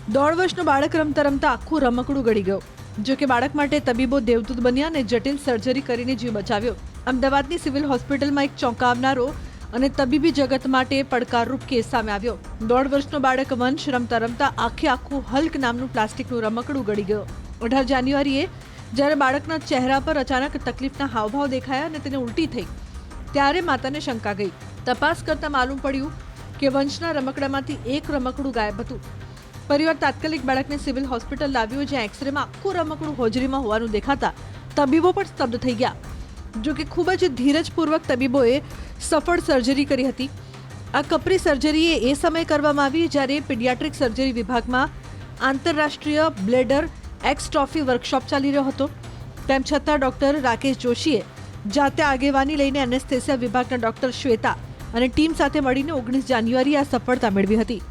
1.5 વર્ષનું બાળક રમતા રમતા આખું રમકડું ગળી ગયું. જો કે બાળક માટે તબીબો દેવદૂત બન્યા અને જટિલ સર્જરી કરીને જીવ બચાવ્યો. અમદાવાદની સિવિલ હોસ્પિટલમાં એક ચોંકાવનારો અને તબીબી જગત માટે પડકારરૂપ કેસ સામે આવ્યો. 1.5 વર્ષનો બાળક વંશ રમતા રમતા આખું હલ્ક નામનું પ્લાસ્ટિકનું રમકડું ગળી ગયો. 18 જાન્યુઆરીએ જ્યારે બાળકના ચહેરા પર અચાનક તકલીફના હાવભાવ દેખાયા અને તેને ઉલટી થઈ ત્યારે માતાને શંકા ગઈ. તપાસ કરતા માલુમ પડ્યું કે વંશના રમકડામાંથી એક રમકડું ગાયબ હતું. પરિવાર તાત્કાલિક બાળકને સિવિલ હોસ્પિટલ લાવ્યો, જ્યાં એક્સરેમાં આખું રમકડું હોજરીમાં હોવાનું દેખાતા તબીબો પણ સ્તબ્ધ થઈ ગયા. જો કે ખૂબ જ ધીરજપૂર્વક તબીબોએ સફળ સર્જરી કરી હતી. આ કપરી સર્જરી એ સમયે કરવામાં આવી જ્યારે પીડિયાટ્રિક સર્જરી વિભાગમાં આંતરરાષ્ટ્રીય બ્લેડર એક્સ્ટ્રોફી વર્કશોપ ચાલી રહ્યો હતો. તેમ છતાં ડોક્ટર રાકેશ જોશીએ જાતે આગેવાની લઈને એનેસ્થેસિયા વિભાગના ડોક્ટર શ્વેતા અને ટીમ સાથે મળીને 19 જાન્યુઆરીએ આ સફળતા મેળવી હતી.